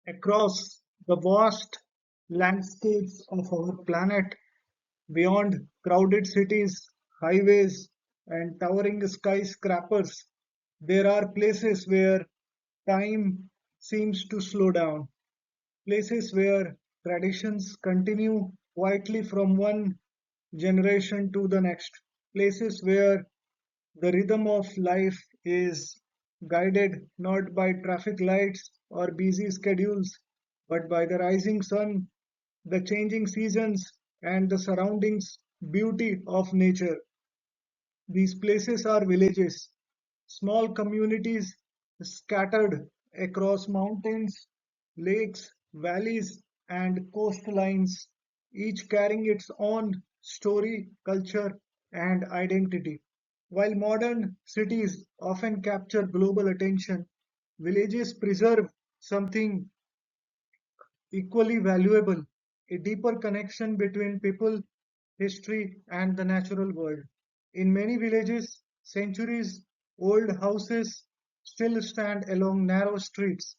Across the vast landscapes of our planet, beyond crowded cities, highways, and towering skyscrapers, there are places where time seems to slow down, places where traditions continue quietly from one generation to the next, places where the rhythm of life is guided not by traffic lights or busy schedules, but by the rising sun, the changing seasons, and the surroundings beauty of nature. These places are villages, small communities scattered across mountains, lakes, valleys, and coastlines, each carrying its own story, culture, and identity. While modern cities often capture global attention, villages preserve something equally valuable, a deeper connection between people, history, and the natural world. In many villages, centuries old houses still stand along narrow streets.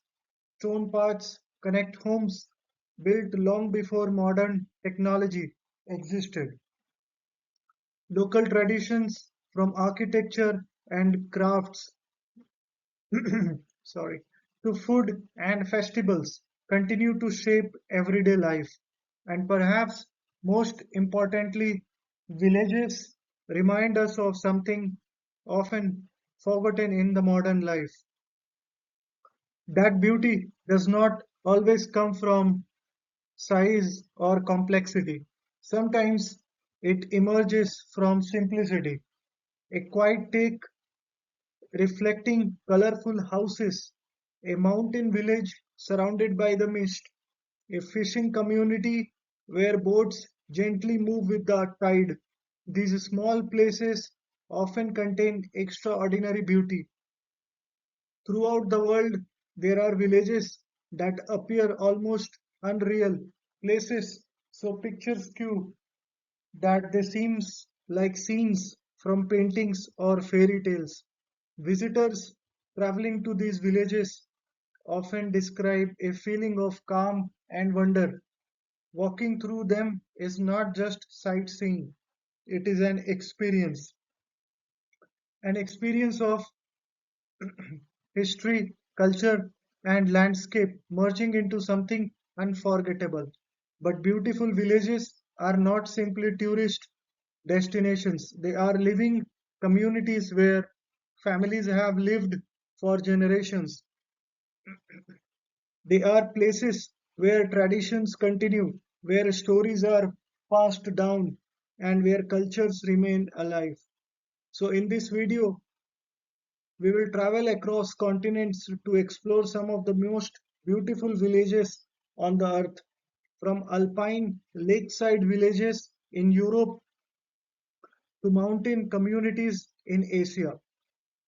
Stone paths connect homes built long before modern technology existed. Local traditions from architecture and crafts sorry, to food and festivals continue to shape everyday life. And perhaps most importantly, villages remind us of something often forgotten in the modern life. That beauty does not always come from size or complexity. Sometimes it emerges from simplicity. A quiet take reflecting colorful houses, a mountain village surrounded by the mist, a fishing community where boats gently move with the tide. These small places often contain extraordinary beauty. Throughout the world, there are villages that appear almost unreal, places so picturesque that they seem like scenes from paintings or fairy tales. Visitors traveling to these villages often describe a feeling of calm and wonder. Walking through them is not just sightseeing, it is an experience of history, culture, and landscape merging into something unforgettable. But beautiful villages are not simply tourist destinations, they are living communities where families have lived for generations. They are places where traditions continue, where stories are passed down, and where cultures remain alive. So, in this video, we will travel across continents to explore some of the most beautiful villages on the earth, from alpine lakeside villages in Europe to mountain communities in Asia,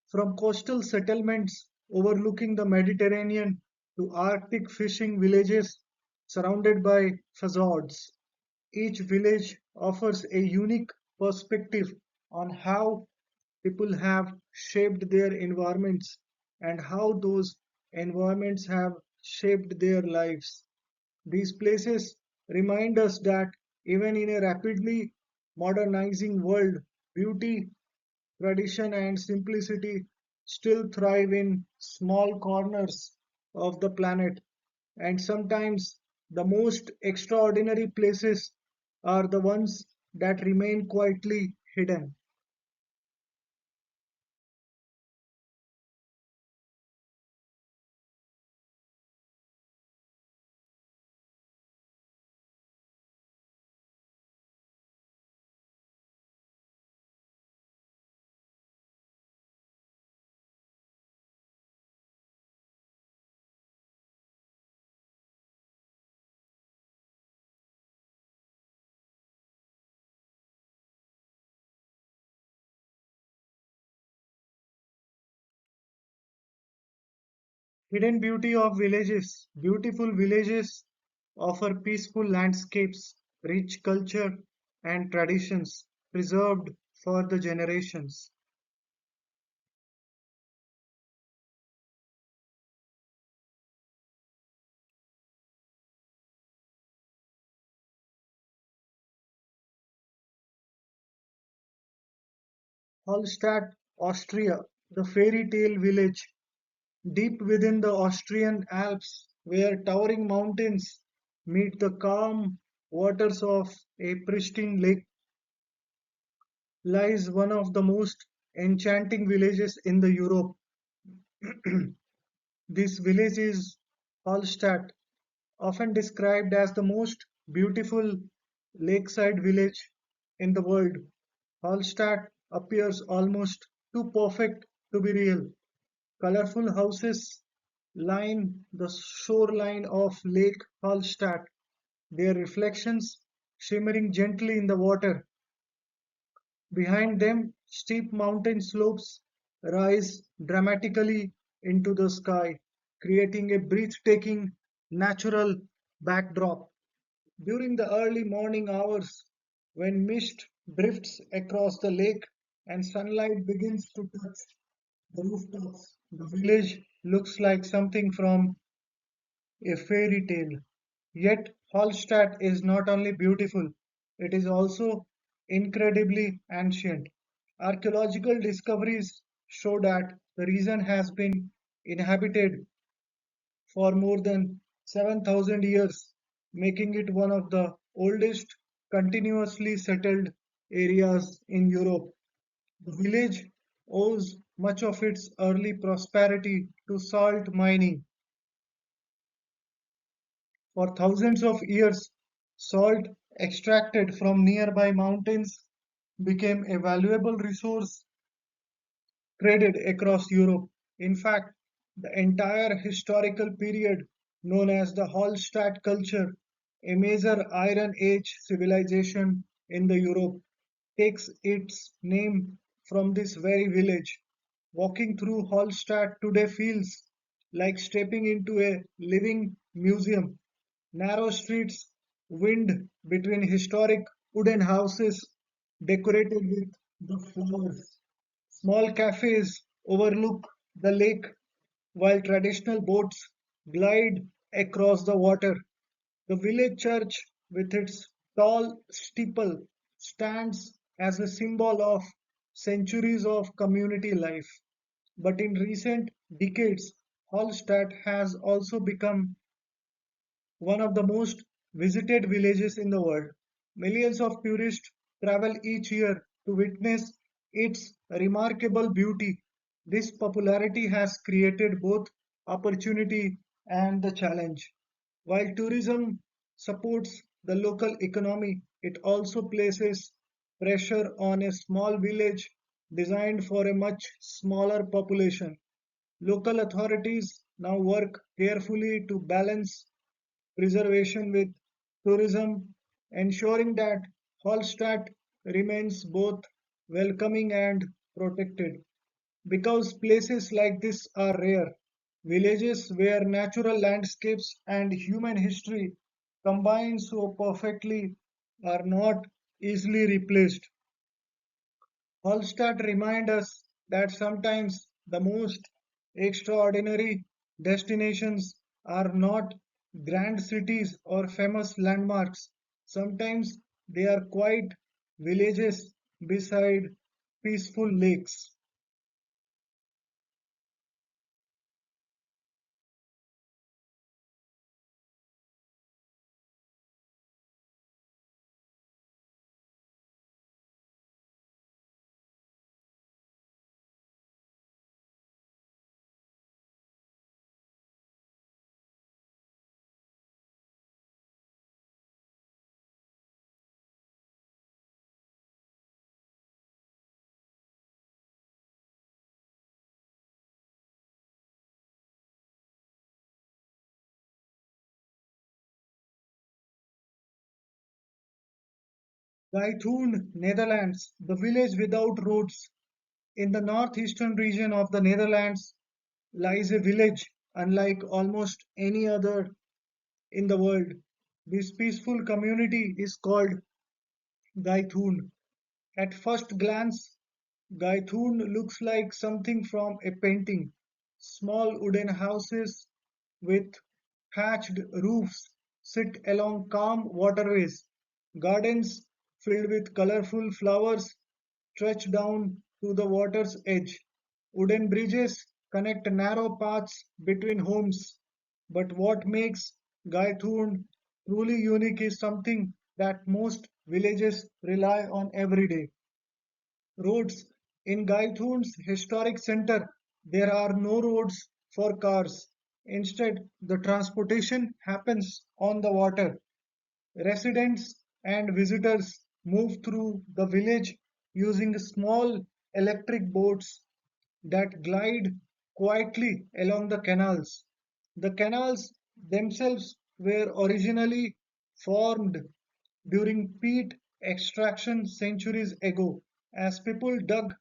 from coastal settlements overlooking the Mediterranean to Arctic fishing villages surrounded by fjords. Each village offers a unique perspective on how people have shaped their environments and how those environments have shaped their lives. These places remind us that even in a rapidly modernizing world, beauty, tradition, and simplicity still thrive in small corners of the planet. And sometimes the most extraordinary places are the ones that remain quietly hidden. Hidden beauty of villages. Beautiful villages offer peaceful landscapes, rich culture, and traditions preserved for the generations. Hallstatt, Austria, the fairy tale village deep within the Austrian Alps, where towering mountains meet the calm waters of a pristine lake, lies one of the most enchanting villages in the Europe. This village is Hallstatt, often described as the most beautiful lakeside village in the world. Hallstatt appears almost too perfect to be real. Colorful houses line the shoreline of Lake Hallstatt, their reflections shimmering gently in the water. Behind them, steep mountain slopes rise dramatically into the sky, creating a breathtaking natural backdrop. During the early morning hours, when mist drifts across the lake and sunlight begins to touch the rooftops, the village looks like something from a fairy tale. Yet, Hallstatt is not only beautiful, it is also incredibly ancient. Archaeological discoveries show that the region has been inhabited for more than 7,000 years, making it one of the oldest continuously settled areas in Europe. The village owes much of its early prosperity to salt mining. For thousands of years, salt extracted from nearby mountains became a valuable resource traded across Europe. In fact, the entire historical period known as the Hallstatt culture, a major Iron Age civilization in the Europe, takes its name from this very village. Walking through Hallstatt today feels like stepping into a living museum. Narrow streets wind between historic wooden houses decorated with the flowers. Small cafes overlook the lake while traditional boats glide across the water. The village church, with its tall steeple, stands as a symbol of centuries of community life. But in recent decades, Hallstatt has also become one of the most visited villages in the world. Millions of tourists travel each year to witness its remarkable beauty. This popularity has created both opportunity and the challenge. While tourism supports the local economy, it also places pressure on a small village designed for a much smaller population. Local authorities now work carefully to balance preservation with tourism, ensuring that Hallstatt remains both welcoming and protected. Because places like this are rare, villages where natural landscapes and human history combine so perfectly are not easily replaced. Hallstatt reminds us that sometimes the most extraordinary destinations are not grand cities or famous landmarks. Sometimes they are quiet villages beside peaceful lakes. Giethoorn, Netherlands, the village without roads. In the northeastern region of the Netherlands lies a village unlike almost any other in the world. This peaceful community is called Giethoorn. At first glance, Giethoorn looks like something from a painting. Small wooden houses with thatched roofs sit along calm waterways. Gardens filled with colorful flowers stretch down to the water's edge. Wooden bridges connect narrow paths between homes, but what makes Giethoorn truly unique is something that most villages rely on every day. Roads. In Giethoorn's historic center, there are no roads for cars. Instead, the transportation happens on the water. Residents and visitors move through the village using small electric boats that glide quietly along the canals. The canals themselves were originally formed during peat extraction centuries ago, as people dug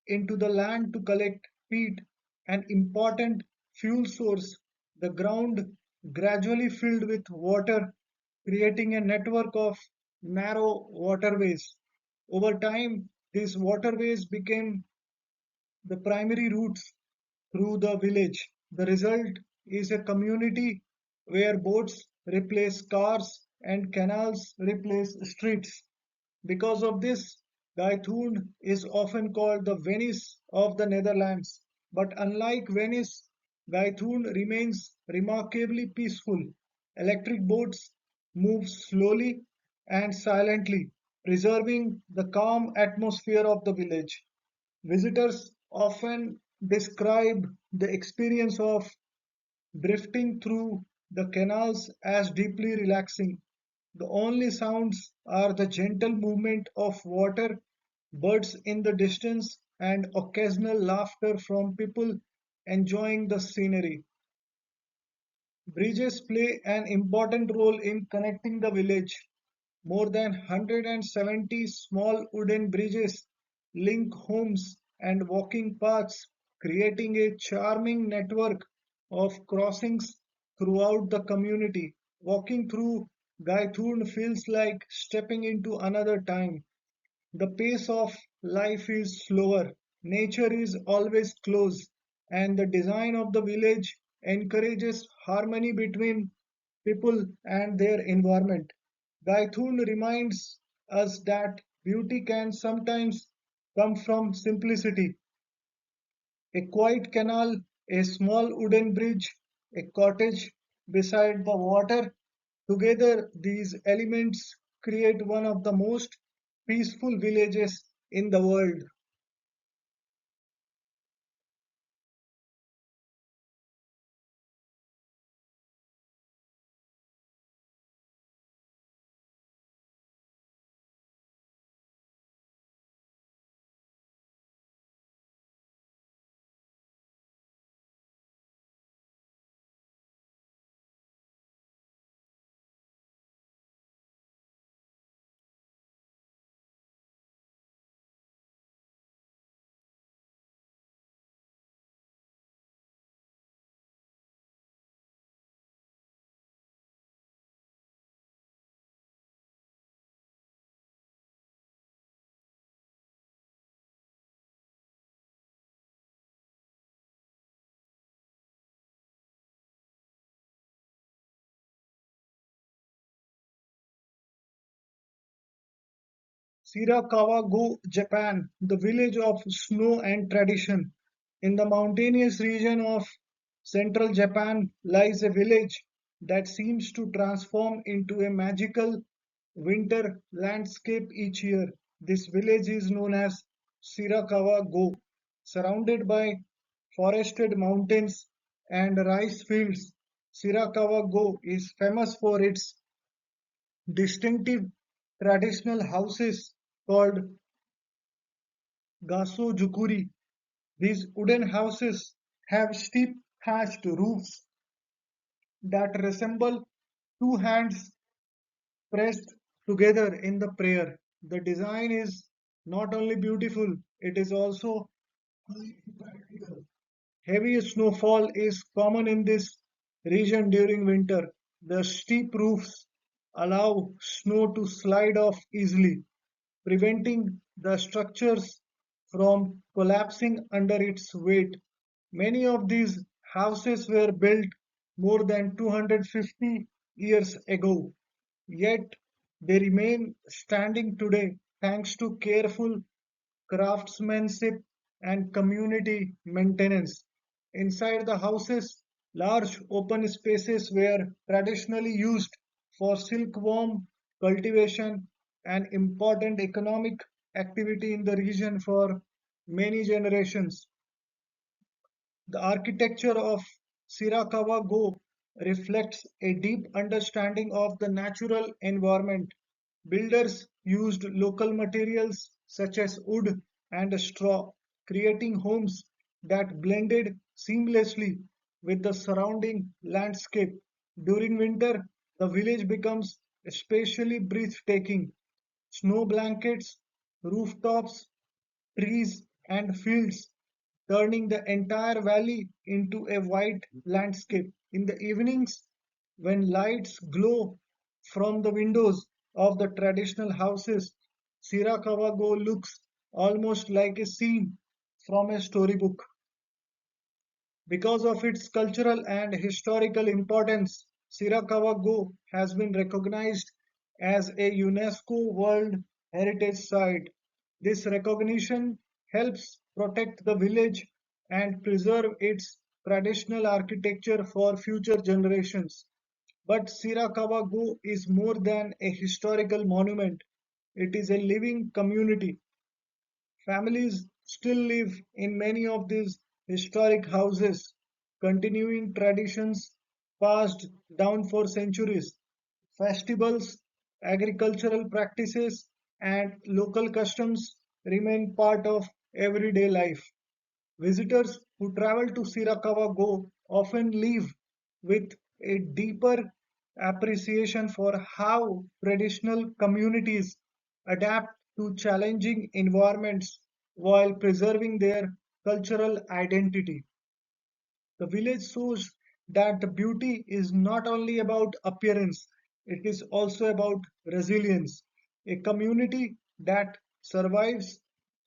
into the land to collect peat, an important fuel source. The ground gradually filled with water, creating a network of narrow waterways. Over time, these waterways became the primary routes through the village. The result is a community where boats replace cars and canals replace streets. Because of this, Gaethoorn is often called the Venice of the Netherlands. But unlike Venice, Gaethoorn remains remarkably peaceful. Electric boats move slowly and silently, preserving the calm atmosphere of the village. Visitors often describe the experience of drifting through the canals as deeply relaxing. The only sounds are the gentle movement of water, birds in the distance, and occasional laughter from people enjoying the scenery. Bridges play an important role in connecting the village. More than 170 small wooden bridges link homes and walking paths, creating a charming network of crossings throughout the community. Walking through Gaithurn feels like stepping into another time. The pace of life is slower, nature is always close, and the design of the village encourages harmony between people and their environment. Gaithun reminds us that beauty can sometimes come from simplicity. A quiet canal, a small wooden bridge, a cottage beside the water. Together, these elements create one of the most peaceful villages in the world. Shirakawa-go, Japan, the village of snow and tradition. In the mountainous region of central Japan lies a village that seems to transform into a magical winter landscape each year. This village is known as Shirakawa-go, surrounded by forested mountains and rice fields. Shirakawa-go is famous for its distinctive traditional houses called gaso-jukuri. These wooden houses have steep thatched roofs that resemble two hands pressed together in the prayer. The design is not only beautiful, it is also practical. Heavy snowfall is common in this region during winter. The steep roofs allow snow to slide off easily, preventing the structures from collapsing under its weight. Many of these houses were built more than 250 years ago, yet they remain standing today thanks to careful craftsmanship and community maintenance. Inside the houses, large open spaces were traditionally used for silkworm cultivation, an important economic activity in the region for many generations. The architecture of Shirakawa-go reflects a deep understanding of the natural environment. Builders used local materials such as wood and straw, creating homes that blended seamlessly with the surrounding landscape. During winter, the village becomes especially breathtaking. Snow blankets, rooftops, trees, and fields, turning the entire valley into a white landscape. In the evenings, when lights glow from the windows of the traditional houses, Shirakawa-go looks almost like a scene from a storybook. Because of its cultural and historical importance, Shirakawa-go has been recognized as a UNESCO World Heritage Site. This recognition helps protect the village and preserve its traditional architecture for future generations. But Shirakawa-go is more than a historical monument. It is a living community. Families still live in many of these historic houses, continuing traditions passed down for centuries. Festivals, agricultural practices, and local customs remain part of everyday life. Visitors who travel to Shirakawa-go often leave with a deeper appreciation for how traditional communities adapt to challenging environments while preserving their cultural identity. The village shows that the beauty is not only about appearance, it is also about resilience. A community that survives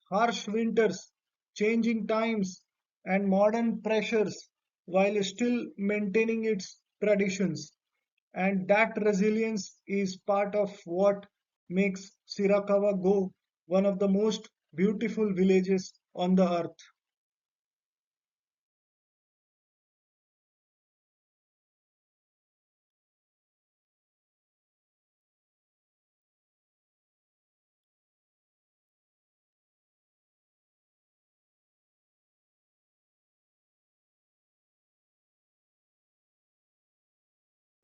harsh winters, changing times, and modern pressures while still maintaining its traditions. And that resilience is part of what makes Shirakawa Go one of the most beautiful villages on the earth.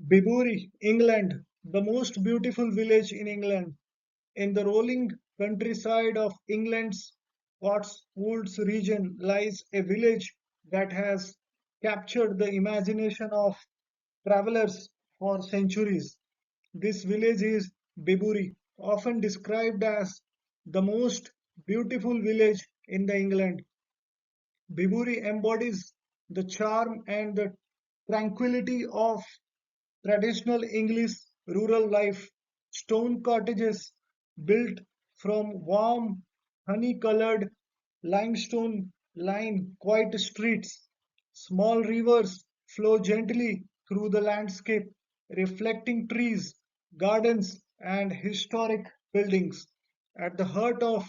Bibury, England, the most beautiful village in England. In the rolling countryside of England's Cotswolds region lies a village that has captured the imagination of travelers for centuries. This village is Bibury, often described as the most beautiful village in the England. Bibury embodies the charm and the tranquility of traditional English rural life. Stone cottages built from warm, honey-colored limestone line quiet streets. Small rivers flow gently through the landscape, reflecting trees, gardens, and historic buildings. At the heart of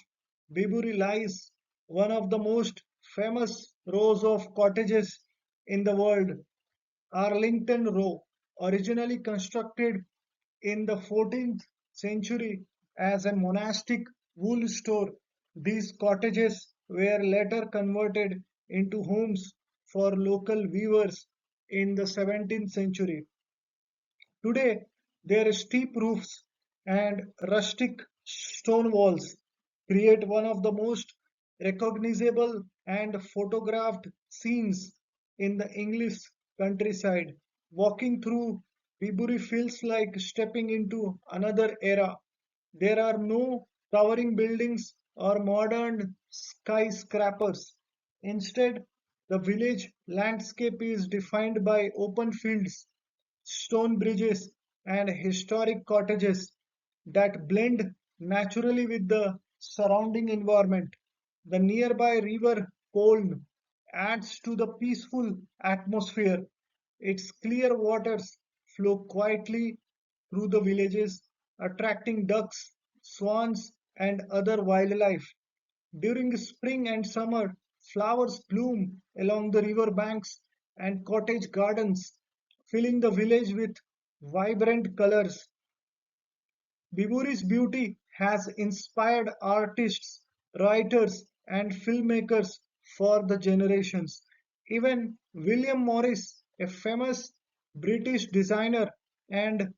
Bibury lies one of the most famous rows of cottages in the world, Arlington Row, originally constructed in the 14th century as a monastic wool store. These cottages were later converted into homes for local weavers in the 17th century. Today, their steep roofs and rustic stone walls create one of the most recognizable and photographed scenes in the English countryside. Walking through Bibury feels like stepping into another era. There are no towering buildings or modern skyscrapers. Instead, the village landscape is defined by open fields, stone bridges, and historic cottages that blend naturally with the surrounding environment. The nearby river Colne adds to the peaceful atmosphere. Its clear waters flow quietly through the villages, attracting ducks, swans, and other wildlife. During spring and summer, Flowers bloom along the river banks and cottage gardens, filling the village with vibrant colors. Bibury's beauty has inspired artists, writers, and filmmakers for the generations. Even William Morris, a famous British designer and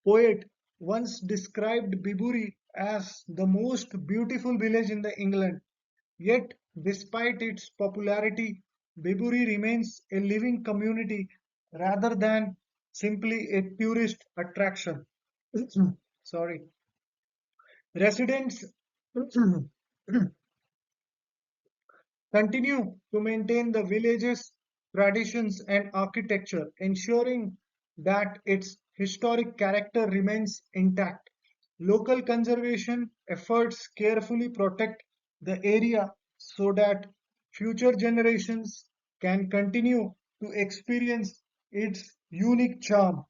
poet, once described Bibury as the most beautiful village in the England. Yet, despite its popularity, Bibury remains a living community rather than simply a tourist attraction. Sorry. Residents continue to maintain the village's traditions and architecture, ensuring that its historic character remains intact. Local conservation efforts carefully protect the area so that future generations can continue to experience its unique charm.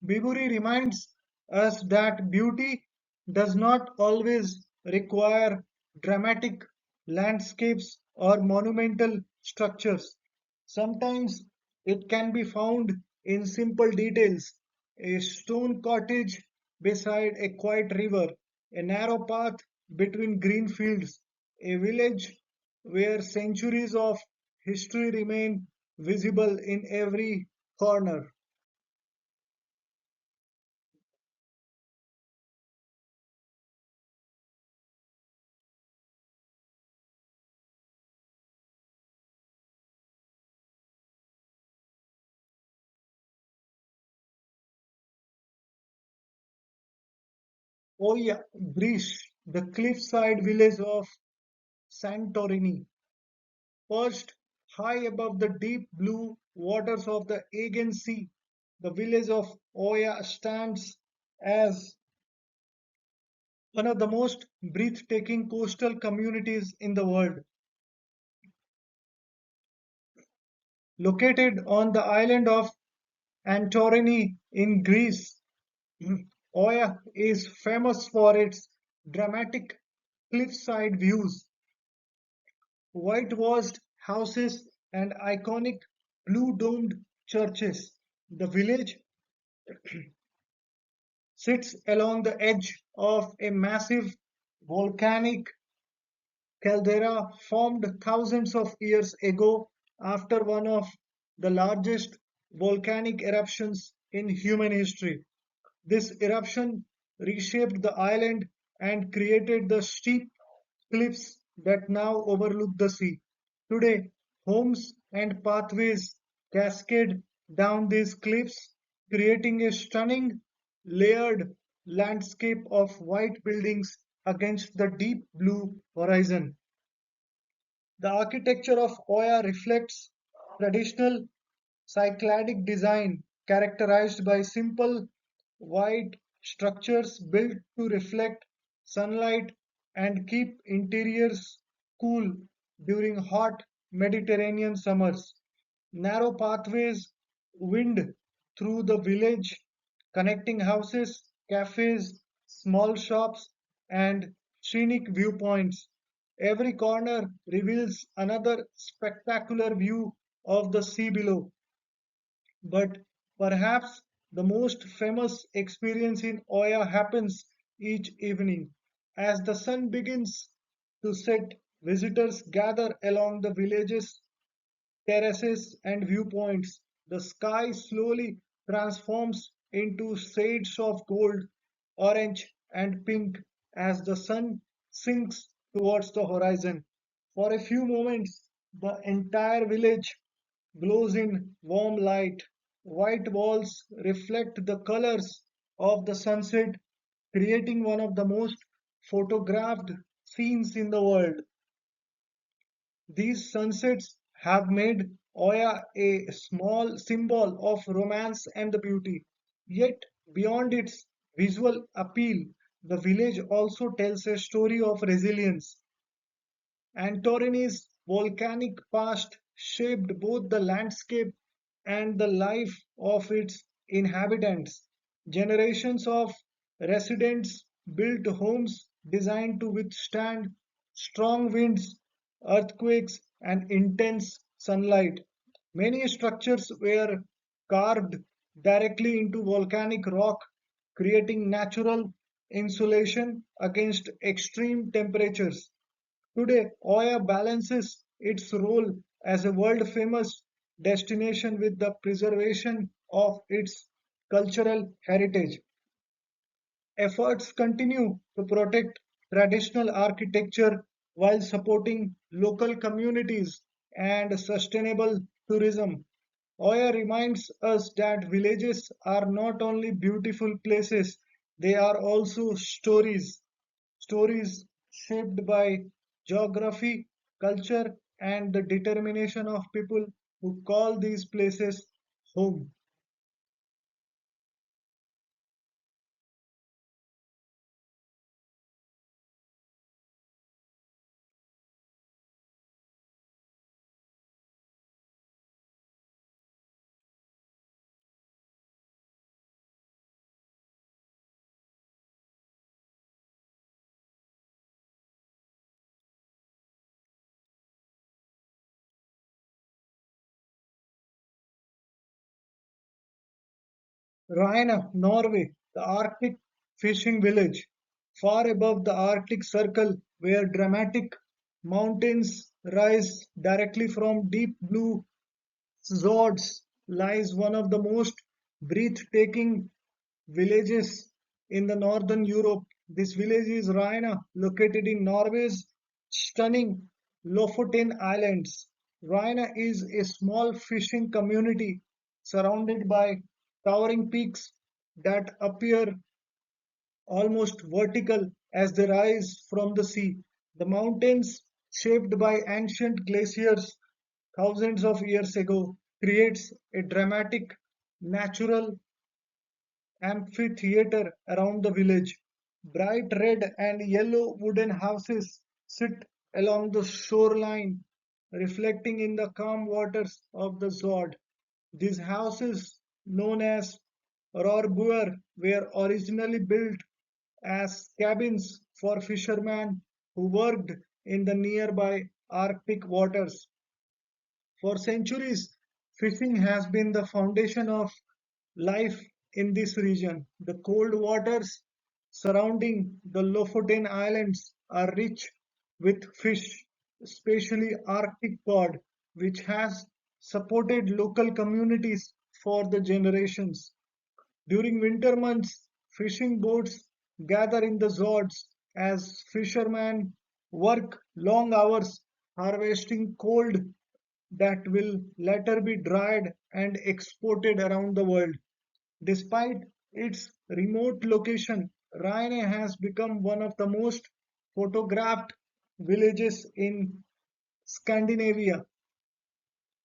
Bibury reminds us that beauty does not always require dramatic landscapes or monumental structures. Sometimes it can be found in simple details: a stone cottage beside a quiet river, a narrow path between green fields, a village where centuries of history remain visible in every corner. Oh yeah, Greece, the cliffside village of Santorini, perched high above the deep blue waters of the Aegean Sea. The village of Oya stands as one of the most breathtaking coastal communities in the world. Located on the island of Santorini in Greece, Oya is famous for its dramatic cliffside views, whitewashed houses, and iconic blue domed churches. The village sits along the edge of a massive volcanic caldera formed thousands of years ago after one of the largest volcanic eruptions in human history. This eruption reshaped the island and created the steep cliffs that now overlook the sea. Today, homes and pathways cascade down these cliffs, creating a stunning, layered landscape of white buildings against the deep blue horizon. The architecture of Oya reflects traditional Cycladic design characterized by simple white structures built to reflect sunlight and keep interiors cool during hot Mediterranean summers. Narrow pathways wind through the village, connecting houses, cafes, small shops, and scenic viewpoints. Every corner reveals another spectacular view of the sea below. But perhaps the most famous experience in Oya happens each evening. As the sun begins to set, visitors gather along the village's terraces and viewpoints. The sky slowly transforms into shades of gold, orange, and pink as the sun sinks towards the horizon. For a few moments, the entire village glows in warm light. White walls reflect the colors of the sunset, creating one of the most photographed scenes in the world. These sunsets have made Oya a small symbol of romance and the beauty. Yet, beyond its visual appeal, the village also tells a story of resilience. Santorini's volcanic past shaped both the landscape and the life of its inhabitants. Generations of residents built homes designed to withstand strong winds, earthquakes, and intense sunlight. Many structures were carved directly into volcanic rock, creating natural insulation against extreme temperatures. Today, Oya balances its role as a world famous destination with the preservation of its cultural heritage. Efforts continue to protect traditional architecture while supporting local communities and sustainable tourism. Oya reminds us that villages are not only beautiful places, they are also stories. Stories shaped by geography, culture, and the determination of people who call these places home. Reine, Norway, the Arctic fishing village, far above the Arctic Circle, where dramatic mountains rise directly from deep blue fjords, lies one of the most breathtaking villages in the northern Europe. This village is Reine, located in Norway's stunning Lofoten Islands. Reine is a small fishing community surrounded by towering peaks that appear almost vertical as they rise from the sea. The mountains, shaped by ancient glaciers thousands of years ago, creates a dramatic natural amphitheater around the village. Bright red and yellow wooden houses sit along the shoreline, reflecting in the calm waters of the Zod. These houses, known as Rorbuer, were originally built as cabins for fishermen who worked in the nearby Arctic waters. For centuries, fishing has been the foundation of life in this region. The cold waters surrounding the Lofoten Islands are rich with fish, especially Arctic cod, which has supported local communities for the generations. During winter months, fishing boats gather in the Zords as fishermen work long hours harvesting cold that will later be dried and exported around the world. Despite its remote location, Reine has become one of the most photographed villages in Scandinavia.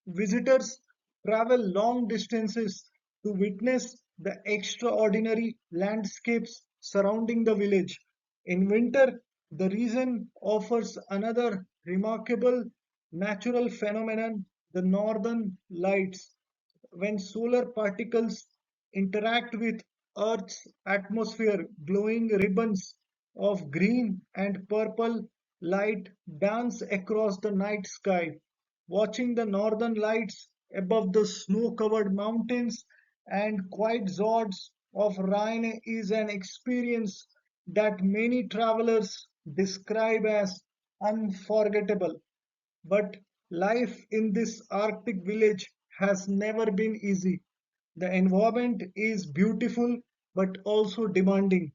Visitors travel long distances to witness the extraordinary landscapes surrounding the village. In winter, the region offers another remarkable natural phenomenon, the northern lights. When solar particles interact with Earth's atmosphere, glowing ribbons of green and purple light dance across the night sky. Watching the northern lights above the snow-covered mountains and quiet Zords of Rhine is an experience that many travelers describe as unforgettable. But life in this Arctic village has never been easy. The environment is beautiful but also demanding.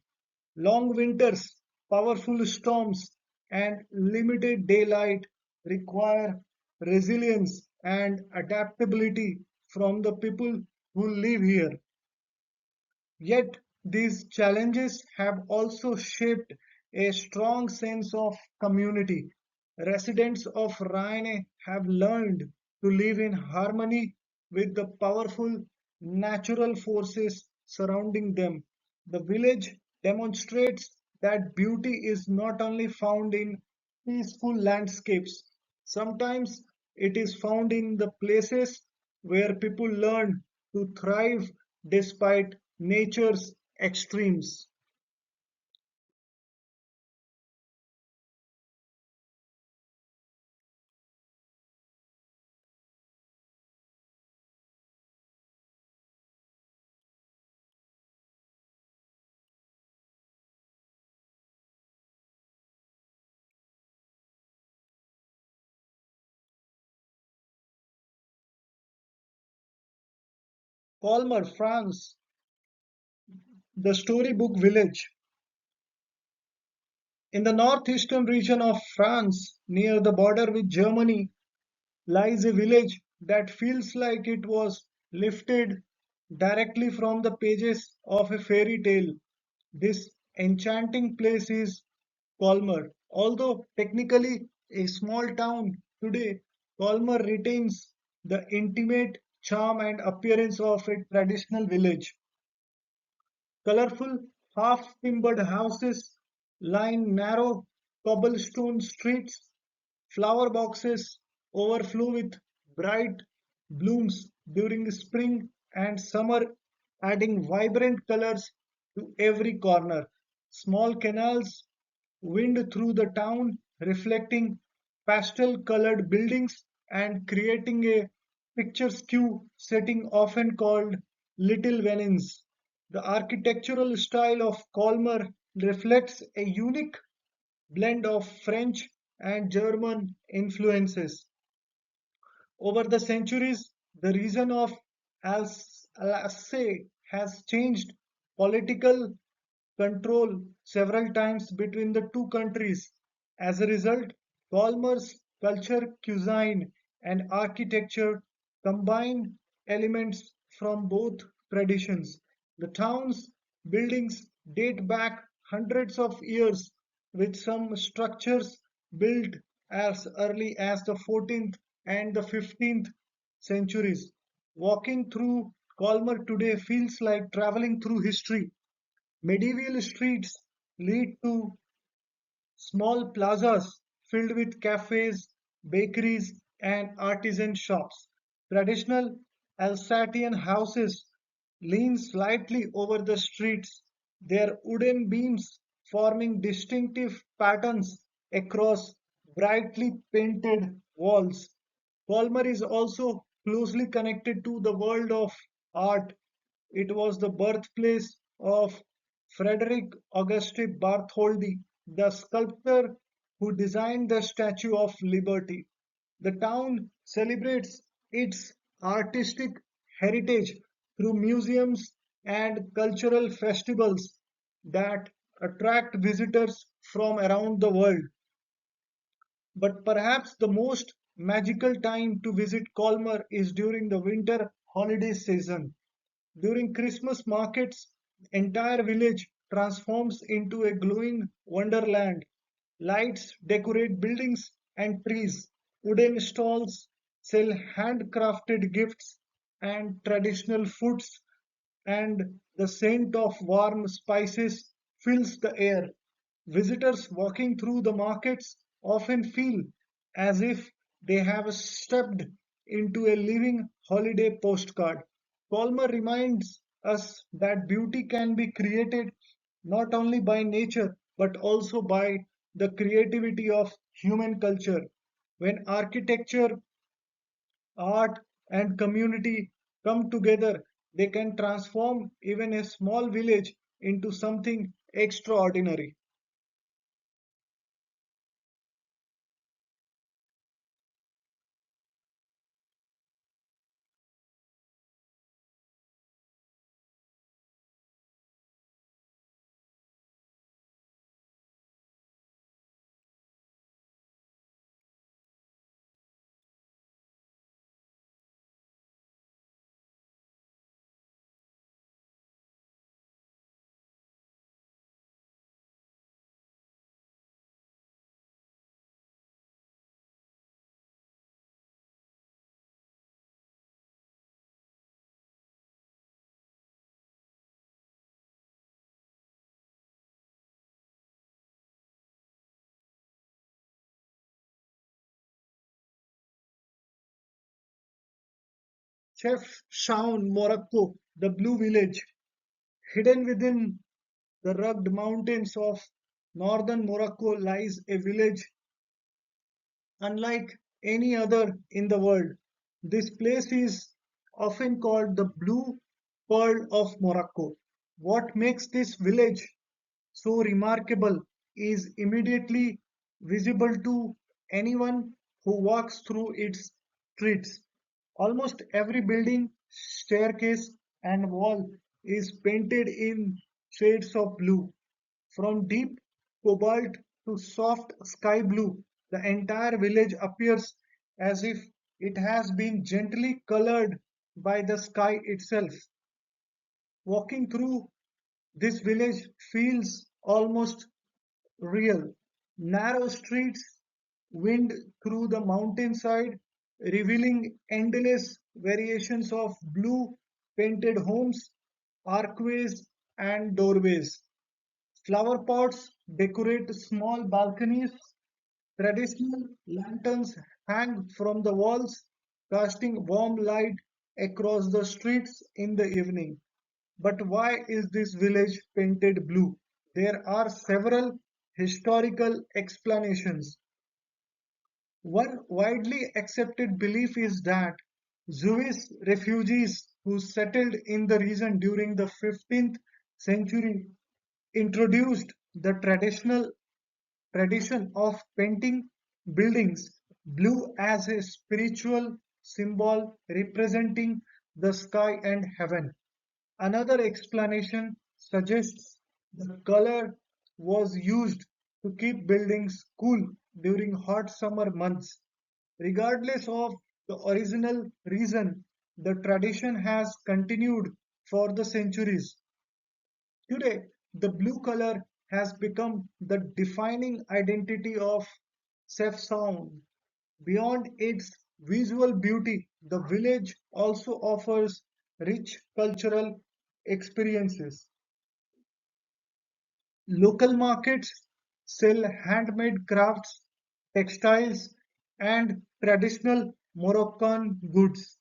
Long winters, powerful storms, and limited daylight require resilience and adaptability from the people who live here. Yet these challenges have also shaped a strong sense of community. Residents of Rhine have learned to live in harmony with the powerful natural forces surrounding them. The village demonstrates that beauty is not only found in peaceful landscapes, sometimes it is found in the places where people learn to thrive despite nature's extremes. Colmar, France, the storybook village. In the northeastern region of France, near the border with Germany, lies a village that feels like it was lifted directly from the pages of a fairy tale. This enchanting place is Colmar. Although technically a small town today, Colmar retains the intimate charm and appearance of a traditional village. Colorful, half-timbered houses line narrow cobblestone streets. Flower boxes overflow with bright blooms during spring and summer, adding vibrant colors to every corner. Small canals wind through the town, reflecting pastel colored buildings and creating a picturesque setting often called Little Venice. The architectural style of Colmar reflects a unique blend of French and German influences. Over the centuries, the region of Alsace has changed political control several times between the two countries. As a result, Colmar's culture, cuisine, and architecture combine elements from both traditions. The town's buildings date back hundreds of years, with some structures built as early as the 14th and the 15th centuries. Walking through Colmar today feels like traveling through history. Medieval streets lead to small plazas filled with cafes, bakeries, and artisan shops. Traditional Alsatian houses lean slightly over the streets, their wooden beams forming distinctive patterns across brightly painted walls. Colmar is also closely connected to the world of art. It was the birthplace of Frederick Auguste Bartholdi, the sculptor who designed the Statue of Liberty. The town celebrates its artistic heritage through museums and cultural festivals that attract visitors from around the world. But perhaps the most magical time to visit Colmar is during the winter holiday season. During Christmas markets, the entire village transforms into a glowing wonderland. Lights decorate buildings and trees. Wooden stalls sell handcrafted gifts and traditional foods, and the scent of warm spices fills the air. Visitors walking through the markets often feel as if they have stepped into a living holiday postcard. Colmar reminds us that beauty can be created not only by nature but also by the creativity of human culture. When architecture, art, and community come together, they can transform even a small village into something extraordinary. Chef Shaun, Morocco, the Blue Village. Hidden within the rugged mountains of northern Morocco lies a village unlike any other in the world. This place is often called the Blue Pearl of Morocco. What makes this village so remarkable is immediately visible to anyone who walks through its streets. Almost every building, staircase, and wall is painted in shades of blue. From deep cobalt to soft sky blue, the entire village appears as if it has been gently colored by the sky itself. Walking through this village feels almost real. Narrow streets wind through the mountainside, revealing endless variations of blue painted homes, archways, and doorways. Flower pots decorate small balconies. Traditional lanterns hang from the walls, casting warm light across the streets in the evening. But why is this village painted blue? There are several historical explanations. One widely accepted belief is that Jewish refugees who settled in the region during the 15th century introduced the tradition of painting buildings blue as a spiritual symbol representing the sky and heaven. Another explanation suggests the color was used to keep buildings cool during hot summer months. Regardless of the original reason, the tradition has continued for the centuries. Today, the blue color has become the defining identity of Safe Sound. Beyond its visual beauty, the village also offers rich cultural experiences. Local markets sell handmade crafts, textiles, and traditional Moroccan goods.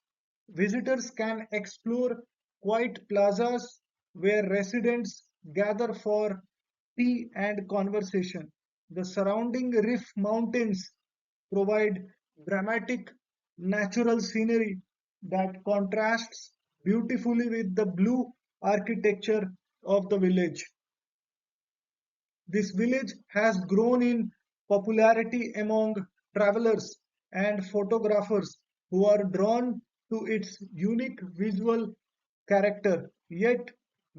Visitors can explore quiet plazas where residents gather for tea and conversation. The surrounding Rif Mountains provide dramatic natural scenery that contrasts beautifully with the blue architecture of the village. This village has grown in popularity among travelers and photographers who are drawn to its unique visual character. Yet,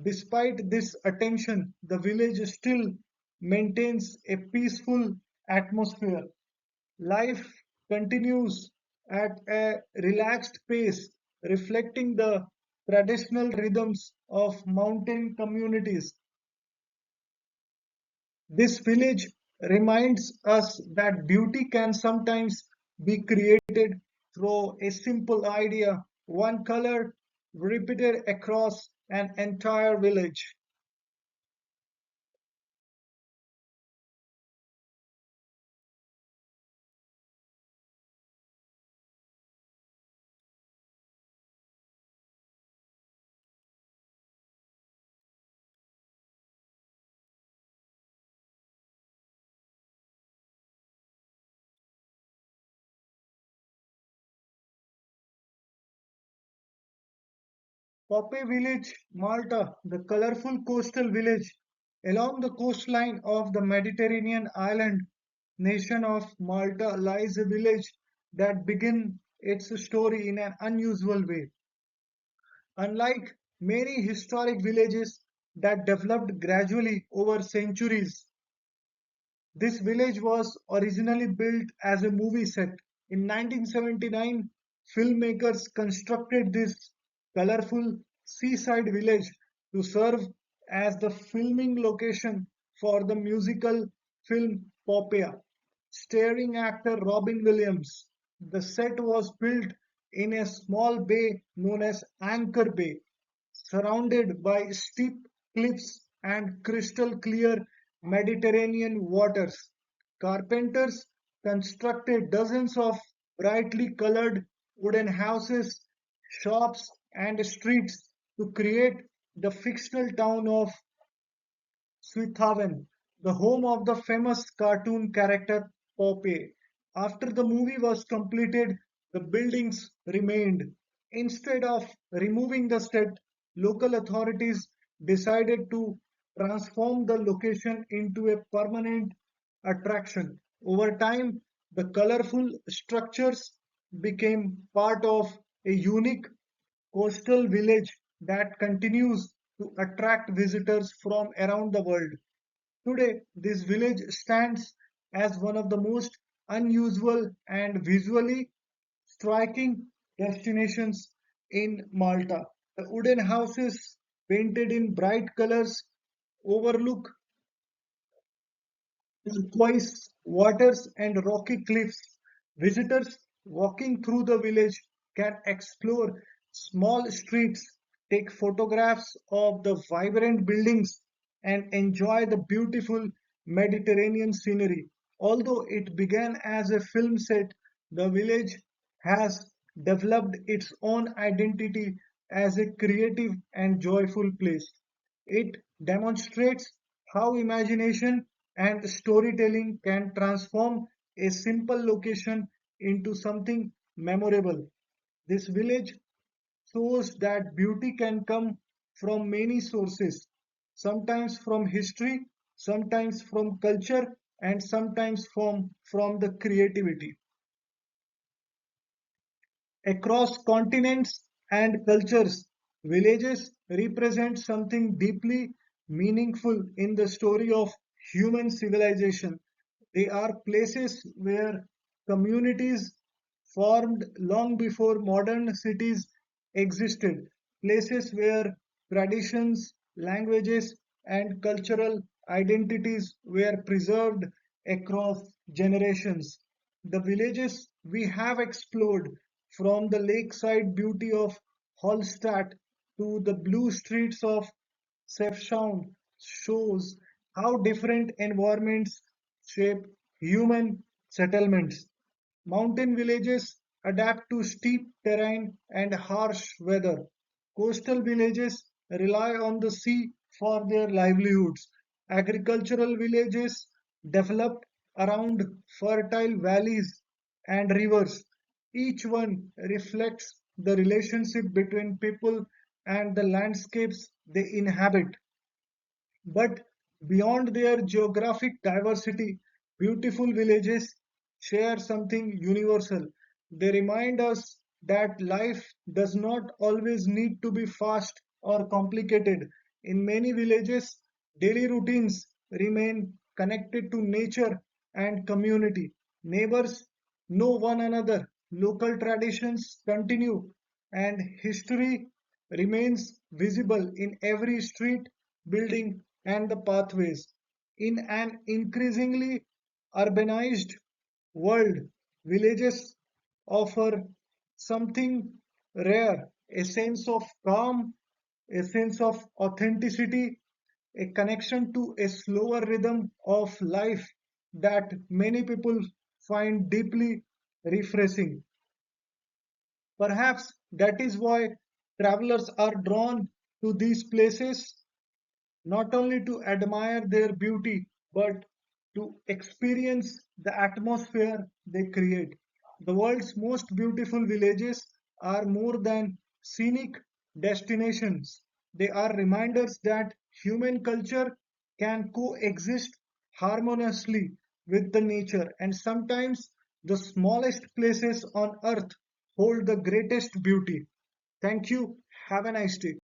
despite this attention, the village still maintains a peaceful atmosphere. Life continues at a relaxed pace, reflecting the traditional rhythms of mountain communities. This village reminds us that beauty can sometimes be created through a simple idea, one color repeated across an entire village. Poppe village, Malta, the colorful coastal village along the coastline of the Mediterranean island nation of Malta lies a village that begins its story in an unusual way. Unlike many historic villages that developed gradually over centuries, this village was originally built as a movie set. In 1979, filmmakers constructed this colorful seaside village to serve as the filming location for the musical film Popeye, starring actor Robin Williams. The set was built in a small bay known as Anchor Bay, surrounded by steep cliffs and crystal clear Mediterranean waters. Carpenters constructed dozens of brightly colored wooden houses, shops, and streets to create the fictional town of Sweethaven, the home of the famous cartoon character Popeye. After the movie was completed, the buildings remained. Instead of removing the set, local authorities decided to transform the location into a permanent attraction. Over time, the colorful structures became part of a unique coastal village that continues to attract visitors from around the world. Today, this village stands as one of the most unusual and visually striking destinations in Malta. The wooden houses, painted in bright colors, overlook turquoise waters and rocky cliffs. Visitors walking through the village can explore small streets, take photographs of the vibrant buildings, and enjoy the beautiful Mediterranean scenery. Although it began as a film set, the village has developed its own identity as a creative and joyful place. It demonstrates how imagination and storytelling can transform a simple location into something memorable. This village shows that beauty can come from many sources, sometimes from history, sometimes from culture, and sometimes from the creativity. Across continents and cultures, villages represent something deeply meaningful in the story of human civilization. They are places where communities formed long before modern cities existed, places where traditions, languages, and cultural identities were preserved across generations. The villages we have explored, from the lakeside beauty of Hallstatt to the blue streets of Sefcound, shows how different environments shape human settlements. Mountain villages adapt to steep terrain and harsh weather. Coastal villages rely on the sea for their livelihoods. Agricultural villages develop around fertile valleys and rivers. Each one reflects the relationship between people and the landscapes they inhabit. But beyond their geographic diversity, beautiful villages share something universal. They remind us that life does not always need to be fast or complicated. In many villages, daily routines remain connected to nature and community. Neighbors know one another, local traditions continue, and history remains visible in every street, building, and the pathways. In an increasingly urbanized world, villages offer something rare, a sense of calm, a sense of authenticity, a connection to a slower rhythm of life that many people find deeply refreshing. Perhaps that is why travelers are drawn to these places, not only to admire their beauty, but to experience the atmosphere they create. The world's most beautiful villages are more than scenic destinations. They are reminders that human culture can coexist harmoniously with the nature, and sometimes the smallest places on earth hold the greatest beauty. Thank you. Have a nice day.